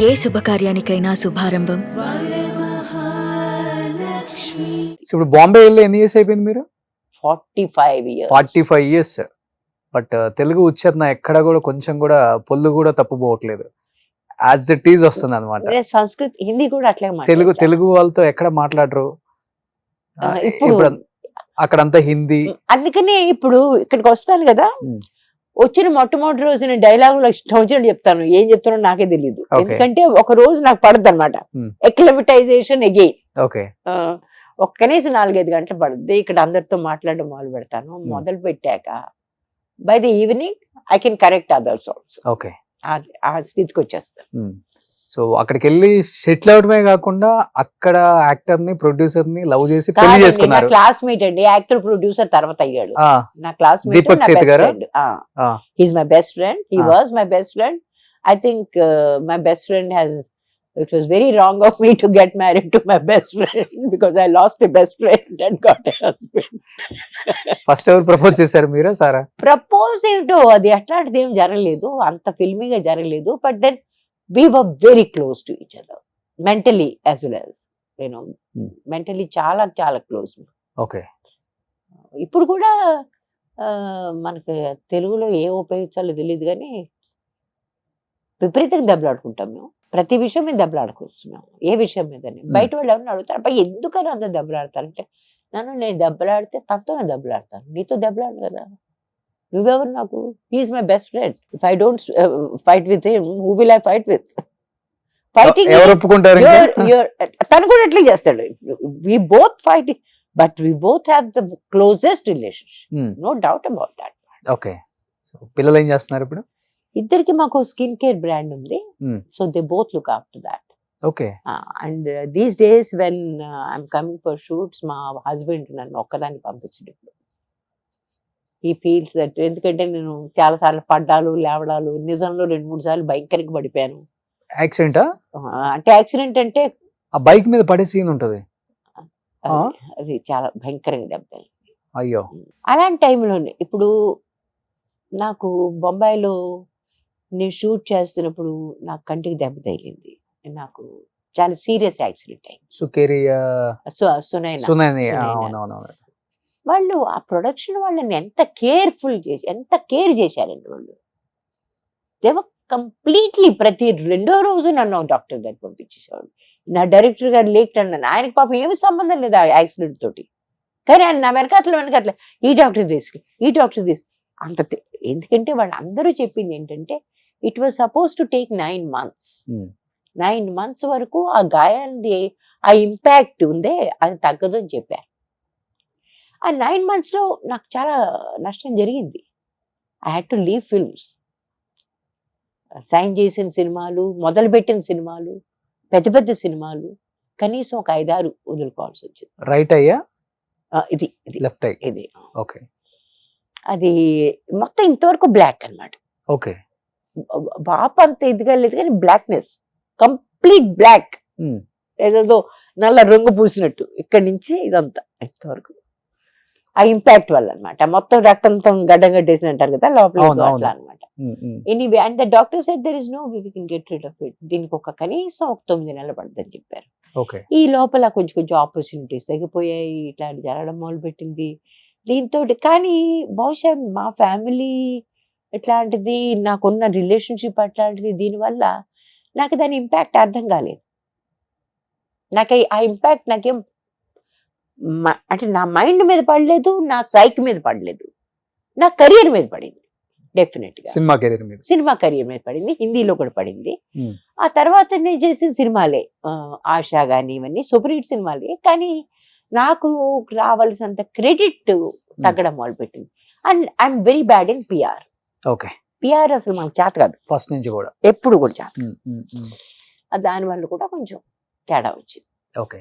ఏ శుభకార్యానికైనా శుభారంభం. ఇప్పుడు బాంబే వెళ్ళి ఎన్ని ఇయర్స్ అయిపోయింది మీరు? 45 years. 45 ఇయర్స్. బట్ తెలుగు ఉచ్చారణ ఎక్కడ కూడా కొంచెం కూడా పొల్లు కూడా తప్పుపోవట్లేదు. యాజ్ ఇట్ ఈజ్ వస్తుంది అనమాట. సంస్కృత్ హిందీ కూడా అట్లే తెలుగు వాళ్ళతో ఎక్కడ మాట్లాడరు. ఇప్పుడు అక్కడంతా హిందీ. అందుకనే ఇప్పుడు ఇక్కడికి వస్తాను కదా, వచ్చిన మొట్టమొదటి రోజు నేను డైలాగులు ఇష్టం వచ్చినట్టు చెప్తాను. ఏం చెప్తానో నాకే తెలియదు. ఎందుకంటే ఒక రోజు నాకు పడద్దు అనమాట. ఎక్లమిటైజేషన్ అగైన్. ఒక కనీసం 4-5 గంటలు పడుద్ది. ఇక్కడ అందరితో మాట్లాడడం మొదలు పెడతాను. మొదలు పెట్టాక by the evening I can correct others also. Okay, ఆ స్థితికి వచ్చేస్తాను. సో అక్కడికి వెళ్ళి సెటిల్ అవడమే కాకుండా అక్కడ యాక్టర్ ని ప్రొడ్యూసర్ ని లవ్ చేసి పెళ్లి చేసుకున్నారు. క్లాస్మేట్ అండి, యాక్టర్ ప్రొడ్యూసర్ తర్వాత అయ్యాడు. నా క్లాస్మేట్, దీపక్ సేత్ గారు. He's my best friend. He was my best friend. I think my best friend has, it was very wrong of me to get married to my best friend because I lost a best friend and got a husband. First ఎవరు propose చేశారు, మీరా సారా? Propose ఏంటో అది అట్లాంటిది ఏం జరగలేదు, అంత ఫిల్మీగా జరగలేదు. But then we were very close to each other mentally as well as, you know, mentally చాలా చాలా క్లోజ్. ఓకే. ఇప్పుడు కూడా మనకి తెలుగులో ఏం ఉపయోగించాలో తెలియదు కానీ విపరీతంగా దెబ్బలాడుకుంటాం మేము. ప్రతి విషయం మీద దెబ్బలాడుకోవచ్చు మేము, ఏ విషయం మీదనే. బయట వాళ్ళు ఎవరైనా అడుగుతారు, అబ్బా ఎందుకని అంత దెబ్బలాడతారంటే, నేను దెబ్బలాడితే తనతోనే దెబ్బలాడతాను, నీతో దెబ్బలాడు కదా, నువ్వెవరు నాకు? He's my best friend. If I don't fight with him, who will I fight with? Fighting తను కూడా ఎట్లా చేస్తాడు. We both fight, but we both have the closest relationship, no doubt about that. Okay. So పిల్లలు ఏం చేస్తున్నారు ఇప్పుడు? ఇద్దరికి మాకు స్కిన్ కేర్ బ్రాండ్ ఉంది. So they both look after that. Okay. And these days when I'm coming for shoots, మా husband నన్ను ఒక్కదాన్ని పంపించడు. ఈ ఫీల్స్ దట్, ఎందుకంటే నేను చాలా సార్లు పడ్డాలు లేవడాలు, నిజంలో 2-3 సార్లు భయంకరంగా పడిపోయాను. యాక్సిడెంటా? అంటే యాక్సిడెంట్ అంటే ఆ బైక్ మీద పడే సీన్ ఉంటది, అది చాలా భయంకరంగా దెబ్బతాయి. అయ్యో. అలాంటి టైంలోనే ఇప్పుడు నాకు బొంబాయిలో నేను షూట్ చేస్తున్నప్పుడు నాకు కంటికి దెబ్బ తగిలింది. నాకు చాలా సీరియస్ యాక్సిడెంట్ అయింది. వాళ్ళు ఆ ప్రొడక్షన్ వాళ్ళని ఎంత కేర్ఫుల్ చేసి, ఎంత కేర్ చేశారండి వాళ్ళు. దేవ కంప్లీట్లీ ప్రతి 2వ రోజు నన్ను డాక్టర్ గారికి పంపించేసేవాడు. నా డైరెక్టర్ గారు లేట్ అన్నాను, ఆయనకి పాపం ఏమి సంబంధం లేదు ఆ యాక్సిడెంట్ తోటి, కానీ ఆయన నా వెనకాతల ఈ డాక్టర్ తీసుకు, ఈ డాక్టర్ తీసుకు అంత. ఎందుకంటే వాళ్ళు అందరూ చెప్పింది ఏంటంటే, it was suppose to take 9 months. 9 months వరకు ఆ గాయాలది ఆ ఇంపాక్ట్ ఉందే అది తగ్గదు అని చెప్పారు. ఆ 9 months లో నాకు చాలా నష్టం జరిగింది. I had to leave films. Sign చేసిన సినిమాలు, మొదలుపెట్టిన సినిమాలు, పెద్ద పెద్ద సినిమాలు, కనీసం ఒక 5-6 వదులుకోవాల్సి వచ్చింది. రైట్ అయ్యా? ఇది లెఫ్ట్ అయ్యి. ఇది ఓకే. అది మొత్తం ఇంతవరకు బ్లాక్ అన్నమాట. ఓకే. బాప్ అంత ఇదిగా లేదు కానీ బ్లాక్నెస్, కంప్లీట్ బ్లాక్, ఏదో నల్ల రంగు పూసినట్టు ఇక్కడి నుంచి ఇదంతా ఇంతవరకు ఆ ఇంపాక్ట్ వల్ల అనమాట. మొత్తం రక్తంతో గడ్డం కట్టేసి అంటారు కదా లోపల, అట్లా అనమాట. Anyway, and the doctor said there is no way we can get rid of it. దీనికి కనీసం 9 నెలలు పడుతుందని చెప్పారు. ఈ లోపల కొంచెం ఆపర్చునిటీస్ తగ్గిపోయాయి, ఇట్లాంటి జరగడం మొదలు పెట్టింది దీంతో. కానీ బహుశా మా ఫ్యామిలీ ఎట్లాంటిది, నాకున్న రిలేషన్షిప్ అట్లాంటిది, దీనివల్ల నాకు దాని ఇంపాక్ట్ అర్థం కాలేదు. నాకు ఆ ఇంపాక్ట్ నాకేం అంటే నా మైండ్ మీద పడలేదు, నా సైక్ మీద పడలేదు, నా కెరియర్ మీద పడింది. డెఫినెట్ గా సినిమా కెరియర్ మీద పడింది, హిందీలో కూడా పడింది. ఆ తర్వాత నేను చేసిన సినిమాలే, ఆశా గాని ఇవన్నీ సూపర్ హిట్ సినిమాలే, కానీ నాకు రావాల్సినంత క్రెడిట్ తగ్గడం మొదలుపెట్టింది. And I'm very bad in PR. Okay. PR అసలు మనకు చేత కాదు, ఫస్ట్ నుంచి కూడా, ఎప్పుడు కూడా చేత. దానివల్ల కూడా కొంచెం తేడా వచ్చింది. ఓకే.